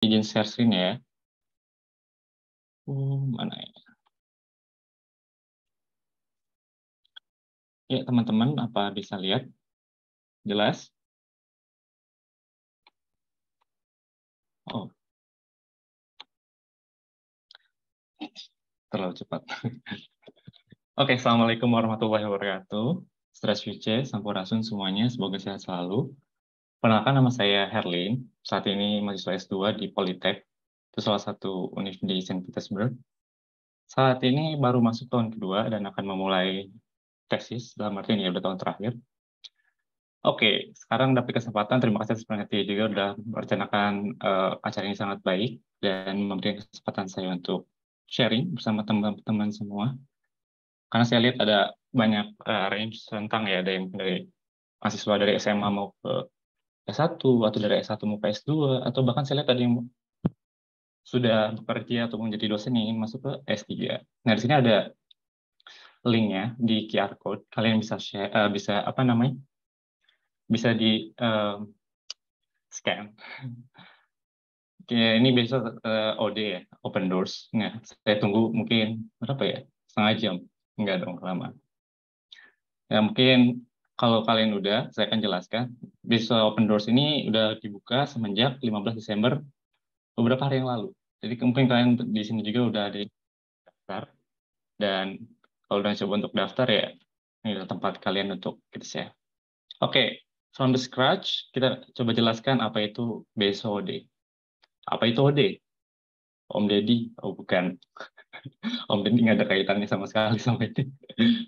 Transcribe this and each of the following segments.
Izin share screen ya. Mana ya? Ya, teman-teman, apa bisa lihat? Jelas? Oh, terlalu cepat. Oke, Assalamualaikum warahmatullahi wabarakatuh. Stress Vice, Sampurasun semuanya, semoga sehat selalu. Perkenalkan, nama saya Herlin. Saat ini mahasiswa S2 di Politech. Itu salah satu universitas di Saint Petersburg. Saat ini baru masuk tahun kedua dan akan memulai tesis, dalam arti ini udah tahun terakhir. Oke, sekarang dapat kesempatan. Terima kasih atas perhatian juga udah merencanakan acara ini sangat baik dan memberikan kesempatan saya untuk sharing bersama teman-teman semua. Karena saya lihat ada banyak range tentang ya, ada yang dari mahasiswa dari SMA mau ke S1 atau dari S1 mau ke S2 atau bahkan saya lihat ada yang sudah bekerja atau menjadi dosen yang ingin masuk ke S3. Nah, di sini ada linknya di QR code. Kalian bisa share, bisa apa namanya? Bisa di scan. Ya, ini besok OD ya, Open Doors. Nah, saya tunggu mungkin berapa ya? Setengah jam. Enggak dong, lama. Ya, mungkin kalau kalian udah, saya akan jelaskan. Besok Open Doors ini udah dibuka semenjak 15 Desember beberapa hari yang lalu. Jadi mungkin kalian di sini juga udah ada daftar. Dan kalau udah coba untuk daftar ya, ini adalah tempat kalian untuk kita share. Oke, from the scratch, kita coba jelaskan apa itu BSOD. Apa itu OD? Om Deddy? Oh, bukan. Om Deddy nggak ada kaitannya sama sekali sama itu.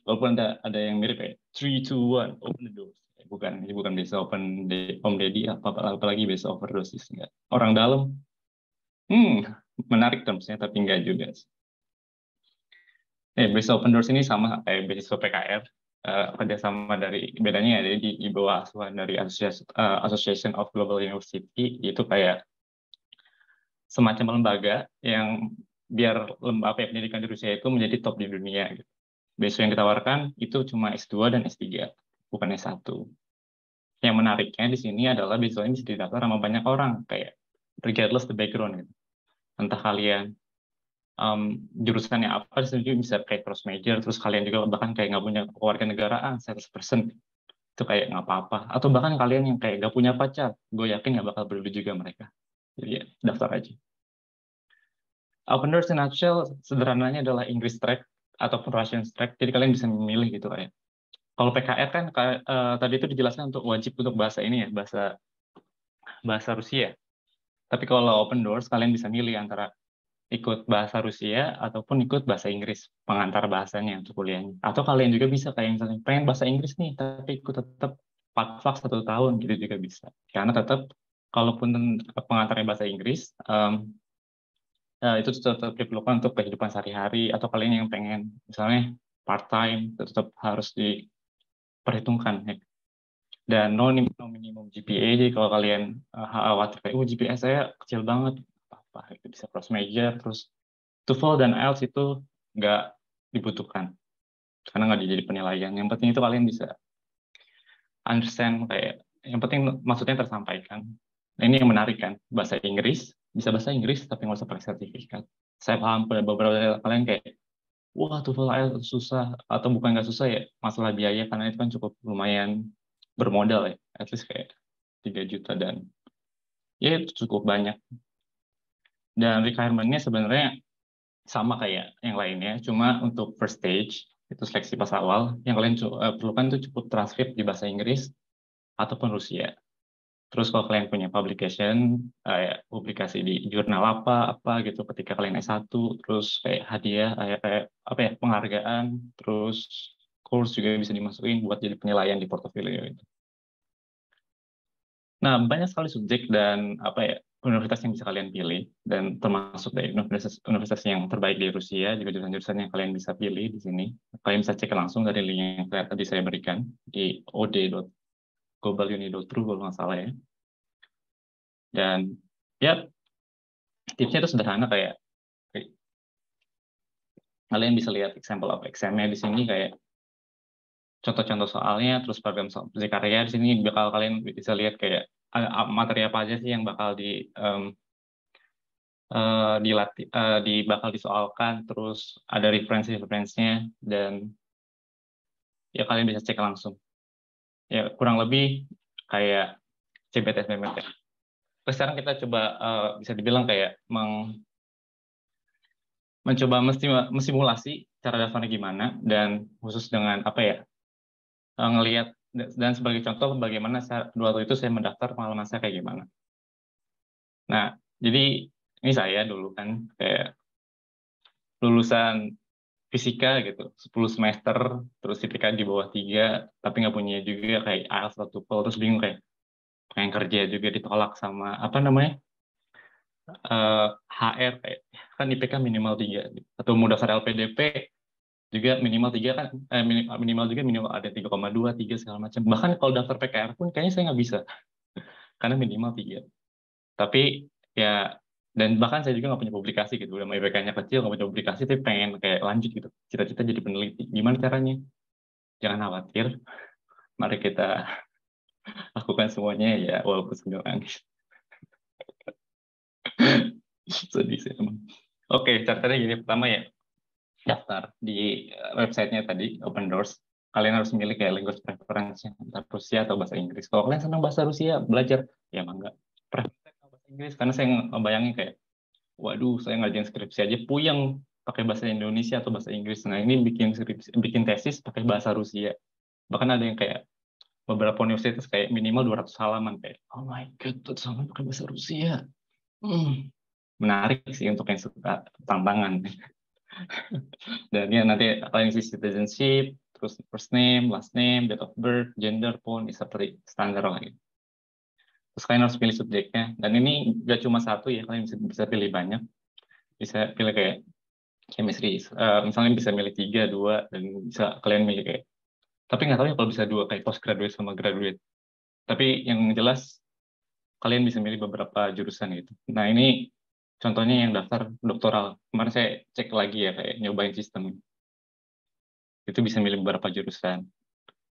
Walaupun ada yang mirip kayak 3, 2, 1, open the doors. Bukan, ini bukan bisa Om Deddy, apalagi bisa overdosis. Enggak. Orang dalam, hmm, menarik termsnya, tapi enggak juga. Bisa open doors ini sama kayak beasiswa PKR, kerjasama dari bedanya ya, jadi di bawah asuhan dari Association of Global University, itu kayak semacam lembaga yang biar lembaga pendidikan di Rusia itu menjadi top di dunia gitu. Beasiswa yang ditawarkan itu cuma S2 dan S3, bukan S1. Yang menariknya di sini adalah beasiswa ini bisa didaftar sama banyak orang, kayak regardless the background gitu. Entah kalian jurusannya apa, di sini juga bisa kayak cross major, terus kalian juga bahkan kayak nggak punya keluarga negaraan 100%, itu kayak nggak apa-apa. Atau bahkan kalian yang kayak nggak punya pacar, gue yakin nggak bakal peduli juga mereka. Jadi ya, daftar aja. Open Doors in nutshell, sederhananya adalah English track ataupun Russian track, jadi kalian bisa memilih gitu kayak. Kalau PKR kan tadi itu dijelaskan untuk wajib untuk bahasa ini ya, bahasa bahasa Rusia. Tapi kalau Open Doors kalian bisa milih antara ikut bahasa Rusia ataupun ikut bahasa Inggris, pengantar bahasanya untuk kuliahnya. Atau kalian juga bisa kayak misalnya pengen bahasa Inggris nih, tapi ikut tetap PADVAK 1 tahun gitu juga bisa. Karena tetap kalaupun pengantarnya bahasa Inggris, itu tetap diperlukan untuk kehidupan sehari-hari. Atau kalian yang pengen misalnya part time, tetap harus diperhitungkan ya. Dan no minimum GPA, jadi kalau kalian khawatir kayak GPA saya kecil banget, apa itu bisa cross major. Terus TOEFL dan IELTS itu nggak dibutuhkan karena nggak jadi penilaian. Yang penting itu kalian bisa understand, kayak yang penting maksudnya tersampaikan. Nah, ini yang menarik kan, bahasa Inggris, bisa bahasa Inggris tapi nggak usah pakai sertifikat. Saya paham pada beberapa dari kalian kayak wah TOEFL IELTS susah, atau bukan nggak susah ya, masalah biaya, karena itu kan cukup lumayan bermodal ya, at least kayak 3 juta, dan ya itu cukup banyak. Dan requirement-nya sebenarnya sama kayak yang lainnya, cuma untuk first stage itu seleksi pas awal, yang kalian perlukan itu cukup transkrip di bahasa Inggris ataupun Rusia. Terus kalau kalian punya publication, ya, publikasi di jurnal apa gitu ketika kalian S1, terus kayak hadiah, kayak apa ya, penghargaan, terus course juga bisa dimasukin buat jadi penilaian di portofolio itu. Nah, banyak sekali subjek dan apa ya, universitas yang bisa kalian pilih, dan termasuk dari universitas yang terbaik di Rusia, juga jurusan-jurusan yang kalian bisa pilih di sini. Kalian bisa cek langsung dari link yang tadi saya berikan di od.globaluni.ru kalau nggak salah ya. Dan ya, tipsnya itu sederhana, kayak kalian bisa lihat example of exam-nya di sini, kayak contoh-contoh soalnya, terus program studi karya di sini bakal kalian bisa lihat kayak materi apa aja sih yang bakal dilatih, bakal disoalkan, terus ada referensi-referensinya, dan ya kalian bisa cek langsung. Ya kurang lebih kayak CBT-SBMPTN. Terus sekarang kita coba bisa dibilang kayak mencoba mensimulasi cara daftarnya gimana, dan khusus dengan apa ya, ngelihat, dan sebagai contoh bagaimana waktu itu saya mendaftar, pengalaman saya kayak gimana. Nah, jadi ini saya dulu kan kayak lulusan fisika gitu, 10 semester, terus IPK di bawah 3, tapi nggak punya juga kayak IELTS atau TOEFL, terus bingung kayak pengen kerja juga ditolak sama apa namanya, HR, kayak kan IPK minimal 3 gitu. Atau mau daftar LPDP juga minimal 3 kan, minimal juga minimal ada 3,2, 3 segala macam. Bahkan kalau daftar PKR pun kayaknya saya nggak bisa karena minimal 3. Tapi ya, dan bahkan saya juga nggak punya publikasi gitu, udah IPK-nya kecil nggak punya publikasi, tapi pengen kayak lanjut gitu, cita-cita jadi peneliti. Gimana caranya? Jangan khawatir, mari kita lakukan semuanya ya, walaupun sambil nangis. Sedih sih emang. Oke, caranya gini. Pertama ya, daftar di websitenya tadi, Open Doors. Kalian harus milih kayak language preference-nya, entah Rusia atau bahasa Inggris. Kalau kalian senang bahasa Rusia, belajar, ya emang enggak. Preference bahasa Inggris, karena saya ngebayangin kayak, waduh, saya ngerjain skripsi aja puyeng pakai bahasa Indonesia atau bahasa Inggris. Nah, ini bikin tesis pakai bahasa Rusia. Bahkan ada yang kayak beberapa universitas kayak minimal 200 halaman, kayak oh my god, 200 halaman pakai bahasa Rusia. Menarik sih untuk yang suka tantangan. Dan ya nanti kalian isi citizenship, terus first name, last name, date of birth, gender pun seperti standar lah gitu. Terus kalian harus pilih subjeknya, dan ini gak cuma satu ya, kalian bisa pilih banyak. Bisa pilih kayak chemistry, misalnya bisa milih 3, 2, dan bisa kalian milih kayak, tapi nggak tahu ya kalau bisa 2 kayak postgraduate sama graduate. Tapi yang jelas kalian bisa milih beberapa jurusan gitu. Nah, ini contohnya yang daftar doktoral. Kemarin saya cek lagi ya, kayak nyobain sistem. Itu bisa milih beberapa jurusan.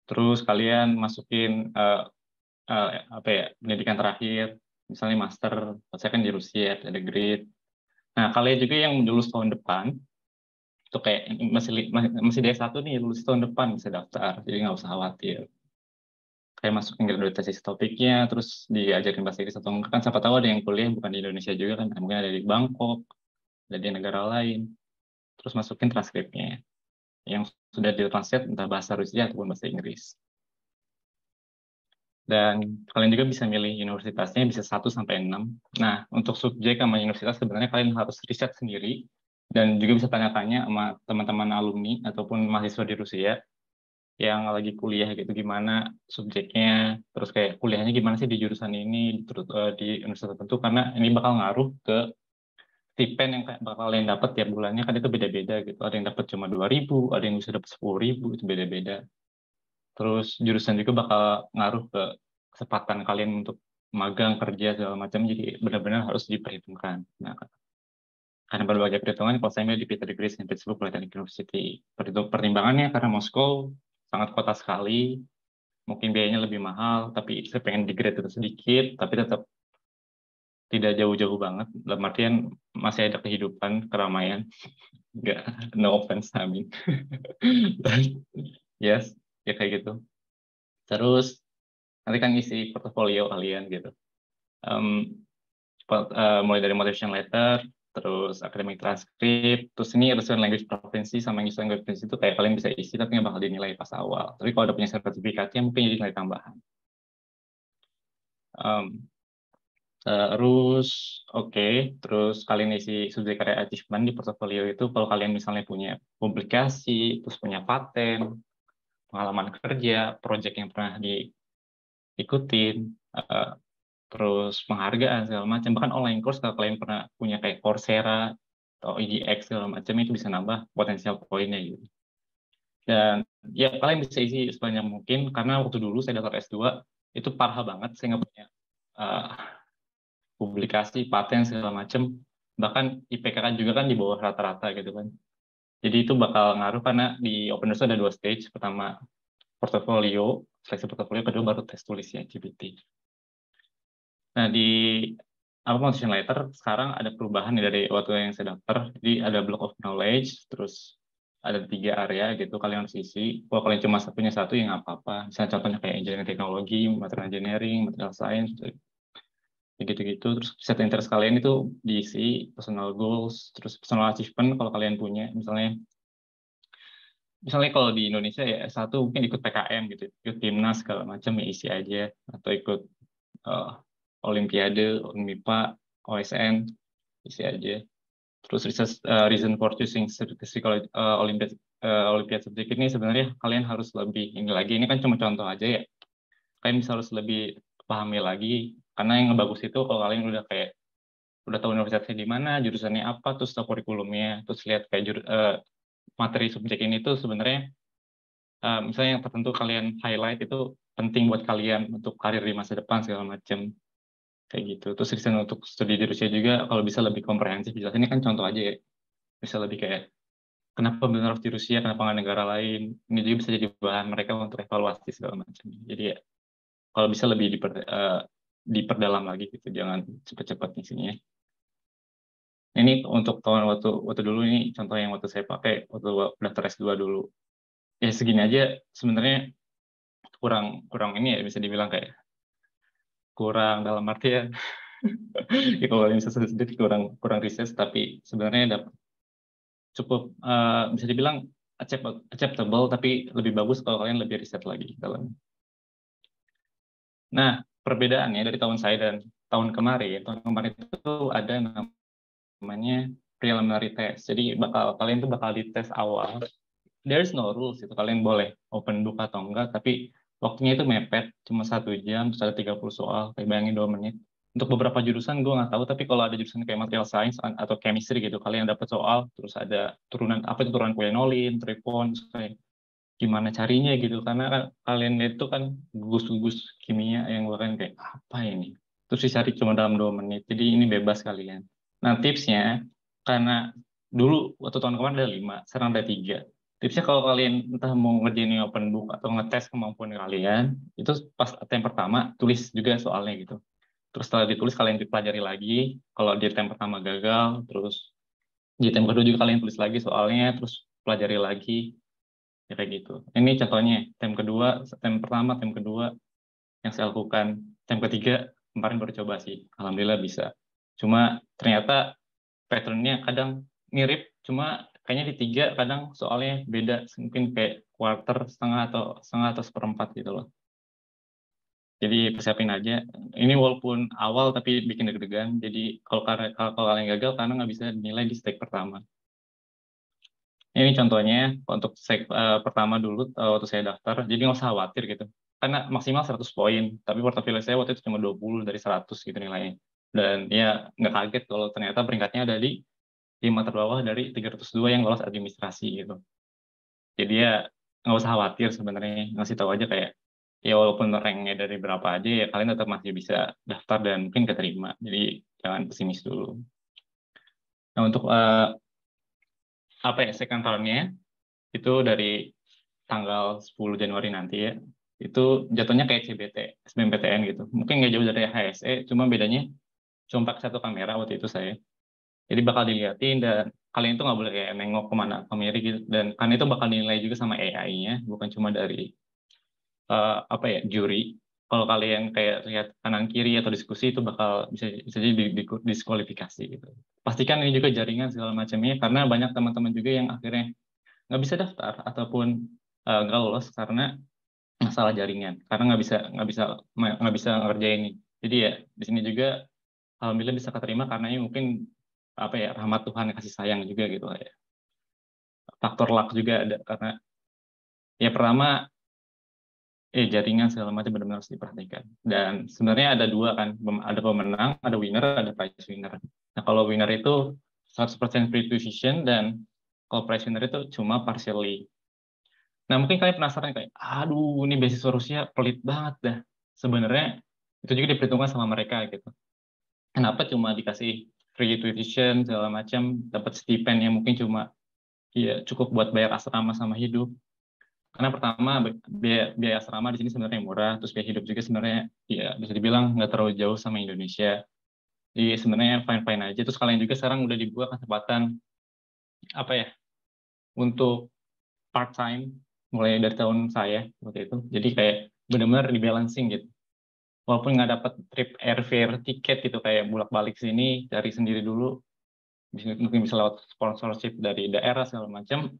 Terus kalian masukin apa ya, pendidikan terakhir, misalnya master. Saya kan di Rusia, ada grade. Nah, kalian juga yang lulus tahun depan, itu kayak masih D1 nih, lulus tahun depan bisa daftar, jadi nggak usah khawatir. Kayak masukin graduate thesis topiknya, terus diajarin bahasa Inggris atau enggak, kan siapa tahu ada yang kuliah bukan di Indonesia juga kan, mungkin ada di Bangkok, ada di negara lain. Terus masukin transkripnya yang sudah ditranslate entah bahasa Rusia ataupun bahasa Inggris. Dan kalian juga bisa milih universitasnya, bisa 1 sampai 6. Nah, untuk subjek sama universitas sebenarnya kalian harus riset sendiri, dan juga bisa tanya-tanya sama teman-teman alumni ataupun mahasiswa di Rusia yang lagi kuliah gitu, gimana subjeknya, terus kayak kuliahnya gimana sih di jurusan ini, di universitas tertentu, karena ini bakal ngaruh ke stipend yang bakal kalian dapat tiap bulannya, kan itu beda-beda gitu. Ada yang dapat cuma 2.000, ada yang bisa dapat 10.000, itu beda-beda. Terus jurusan juga bakal ngaruh ke kesempatan kalian untuk magang, kerja, segala macam, jadi benar-benar harus diperhitungkan. Nah, karena berbagai perhitungan, kalau saya di Peter Degree St. Petersburg Polytechnic University, pertimbangannya karena Moskow sangat kota sekali, mungkin biayanya lebih mahal, tapi saya pengen di grade itu sedikit, tapi tetap tidak jauh-jauh banget, dalam artian masih ada kehidupan, keramaian, nggak, no offense, I mean. Yes, ya kayak gitu. Terus nanti kan isi portofolio kalian gitu. Mulai dari motivation letter, terus academic transcript, terus ini resume language provinsi sama English language provinsi itu kayak kalian bisa isi tapi nggak bakal dinilai pas awal. Tapi kalau udah punya sertifikatnya mungkin jadi nilai tambahan. Terus terus kalian isi subjek area achievement di portofolio itu, kalau kalian misalnya punya publikasi, terus punya paten, pengalaman kerja, proyek yang pernah diikutin, terus penghargaan segala macam, bahkan online course kalau kalian pernah punya kayak Coursera atau EDX segala macam, itu bisa nambah potensial poinnya gitu. Dan ya kalian bisa isi sebanyak mungkin, karena waktu dulu saya daftar S2 itu parah banget, saya nggak punya publikasi, paten segala macam, bahkan IPK kan juga kan di bawah rata-rata gitu kan. Jadi itu bakal ngaruh, karena di Open Doors ada 2 stage, pertama portofolio, seleksi portofolio, kedua baru tes tulisnya GPT. Nah, di apa motivation letter sekarang ada perubahan nih dari waktu yang saya daftar. Jadi ada block of knowledge, terus ada 3 area gitu kalian harus isi. Kalau kalian cuma punya satu ya nggak apa-apa. Misalnya contohnya kayak engineering teknologi, material engineering, material science, gitu-gitu. Terus set interest kalian itu diisi, personal goals, terus personal achievement kalau kalian punya. Misalnya kalau di Indonesia ya S1 mungkin ikut PKM gitu, ikut timnas segala macam ya isi aja, atau ikut eh, Olimpiade, Unmipa, OSN, isi aja. Terus reason for choosing psikologi Olympiad subject ini sebenarnya kalian harus lebih ini lagi. Ini kan cuma contoh aja ya. Kalian bisa harus lebih pahami lagi. Karena yang bagus itu kalau kalian udah kayak udah tahu universitasnya di mana, jurusannya apa, terus tahu kurikulumnya, terus lihat kayak materi subjek ini tuh sebenarnya misalnya yang tertentu kalian highlight itu penting buat kalian untuk karir di masa depan segala macam kayak gitu. Terus reason untuk studi di Rusia juga kalau bisa lebih komprehensif. Jelas ini kan contoh aja ya. Bisa lebih kayak kenapa benar harus di Rusia, kenapa nggak negara lain. Ini juga bisa jadi bahan mereka untuk evaluasi segala macam. Jadi ya kalau bisa lebih diperdalam lagi gitu, jangan cepet-cepet isinya. Ini untuk tahun waktu dulu ini contoh yang waktu saya pakai waktu daftar S2 dulu. Ya segini aja sebenarnya kurang kurang ini ya bisa dibilang kayak kurang dalam artian ya kalau kalian bisa sedikit kurang kurang riset tapi sebenarnya cukup bisa dibilang acceptable tapi lebih bagus kalau kalian lebih riset lagi dalam. Nah, perbedaannya dari tahun saya dan tahun kemarin itu ada namanya preliminary test. Jadi kalian tuh bakal dites awal. There is no rules itu kalian boleh open book atau enggak, tapi waktunya itu mepet cuma 1 jam, terus ada 30 soal, kayak bayangin 2 menit. Untuk beberapa jurusan gue nggak tahu, tapi kalau ada jurusan kayak material science atau chemistry gitu, kalian dapat soal, terus ada turunan apa itu turunan quinolin, tripon, terus kayak gimana carinya gitu, karena kan kalian itu kan gugus-gugus kimia yang bahkan kayak apa ini, terus dicari cuma dalam 2 menit, jadi ini bebas kalian. Nah tipsnya, karena dulu waktu tahun kemarin ada 5, sekarang ada 3. Tipsnya kalau kalian entah mau ngerjain ini open book atau ngetes kemampuan kalian, itu pas attempt pertama tulis juga soalnya gitu. Terus setelah ditulis kalian dipelajari lagi, kalau di attempt pertama gagal, terus di attempt kedua juga kalian tulis lagi soalnya, terus pelajari lagi, ya kayak gitu. Ini contohnya, tem pertama, tem kedua yang saya lakukan. Tem ketiga, kemarin baru coba sih. Alhamdulillah bisa. Cuma ternyata patternnya kadang mirip, cuma kayaknya di 3 kadang soalnya beda. Mungkin kayak quarter, setengah atau seperempat gitu loh. Jadi persiapin aja. Ini walaupun awal tapi bikin deg-degan. Jadi kalau kalian gagal karena nggak bisa nilai di stake pertama. Ini contohnya untuk pertama dulu waktu saya daftar, jadi nggak usah khawatir gitu. Karena maksimal 100 poin, tapi portofolio saya waktu itu cuma 20 dari 100 gitu nilainya. Dan ya nggak kaget kalau ternyata peringkatnya ada di 5 terbawah dari 302 yang lolos administrasi gitu. Jadi ya nggak usah khawatir sebenarnya, ngasih tahu aja kayak ya walaupun ranknya dari berapa aja ya kalian tetap masih bisa daftar dan mungkin keterima. Jadi jangan pesimis dulu. Nah untuk apa ya second round-nya itu dari tanggal 10 Januari nanti ya, itu jatuhnya kayak CBT, SBMPTN gitu. Mungkin nggak jauh dari HSE, cuma bedanya cuma pakai satu kamera waktu itu saya. Jadi bakal dilihatin dan kalian itu nggak boleh kayak nengok kemana kemiri gitu. Dan kan itu bakal dinilai juga sama AI-nya, bukan cuma dari apa ya juri. Kalau kalian kayak lihat kanan kiri atau diskusi itu bakal bisa jadi diskualifikasi gitu. Pastikan ini juga jaringan segala macamnya karena banyak teman-teman juga yang akhirnya nggak bisa daftar ataupun nggak lolos karena masalah jaringan karena nggak bisa ngerjain ini. Jadi ya di sini juga alhamdulillah bisa keterima karena ini mungkin apa ya rahmat Tuhan kasih sayang juga gitu lah ya. Faktor luck juga ada karena ya pertama jaringan segala macam benar-benar harus diperhatikan. Dan sebenarnya ada dua kan, ada pemenang, ada winner, ada prize winner. Nah kalau winner itu 100% free tuition dan kalau prize winner itu cuma partially. Nah, mungkin kalian penasaran kayak, aduh, ini beasiswa Rusia pelit banget dah. Sebenarnya itu juga diperhitungkan sama mereka gitu. Kenapa cuma dikasih free tuition segala macam, dapat stipend yang mungkin cuma ya cukup buat bayar asrama sama hidup. Karena pertama biaya asrama di sini sebenarnya murah, terus biaya hidup juga sebenarnya ya bisa dibilang nggak terlalu jauh sama Indonesia. Jadi sebenarnya fine-fine aja. Terus kalian juga sekarang udah dibuka kesempatan apa ya untuk part time mulai dari tahun saya waktu itu. Jadi kayak benar-benar di-balancing gitu. Walaupun nggak dapat trip airfare tiket gitu kayak bolak-balik sini cari sendiri dulu, mungkin bisa lewat sponsorship dari daerah segala macam.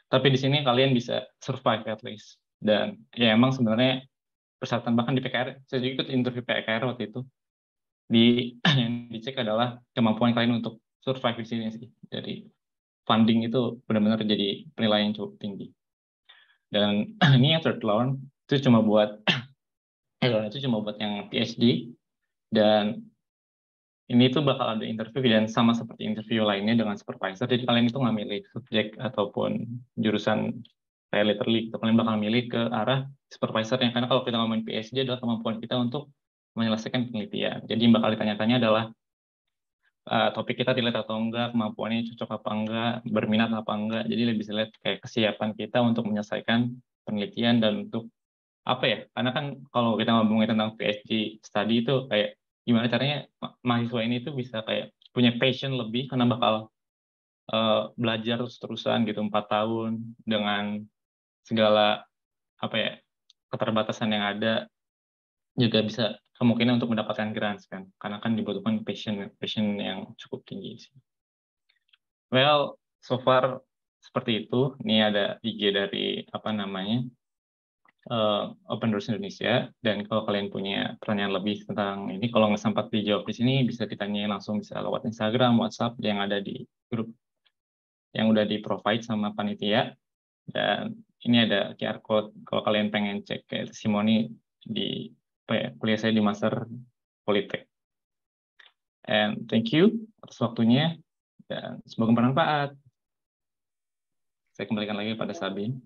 Tapi di sini kalian bisa survive at least. Dan ya emang sebenarnya persyaratan bahkan di PKR, saya juga ikut interview PKR waktu itu. Yang dicek adalah kemampuan kalian untuk survive di sini sih. Jadi funding itu benar-benar jadi penilaian yang cukup tinggi. Dan ini yang third round itu cuma buat itu cuma buat yang PhD, dan ini tuh bakal ada interview dan sama seperti interview lainnya dengan supervisor. Jadi kalian itu nggak milih subjek ataupun jurusan kayak literally, gitu. Kalian bakal milih ke arah supervisor yang karena kalau kita ngomongin PhD adalah kemampuan kita untuk menyelesaikan penelitian. Jadi yang bakal ditanya-tanya adalah topik kita dilihat atau enggak, kemampuannya cocok apa enggak, berminat apa enggak. Jadi lebih bisa lihat kayak kesiapan kita untuk menyelesaikan penelitian dan untuk apa ya? Karena kan kalau kita ngomongin tentang PhD study itu kayak gimana caranya mahasiswa ini tuh bisa kayak punya passion lebih karena bakal belajar terus-terusan gitu 4 tahun dengan segala apa ya keterbatasan yang ada, juga bisa kemungkinan untuk mendapatkan grants kan karena kan dibutuhkan passion passion yang cukup tinggi sih. Well, so far seperti itu. Ini ada IG dari apa namanya Open Doors Indonesia. Dan kalau kalian punya pertanyaan lebih tentang ini, kalau nggak sempat dijawab di sini, bisa ditanya langsung, bisa lewat Instagram, WhatsApp yang ada di grup yang udah di-provide sama panitia. Dan ini ada QR code kalau kalian pengen cek kayak testimoni di apa ya, kuliah saya di Master Politek. And thank you atas waktunya dan semoga bermanfaat. Saya kembalikan lagi pada Sabin.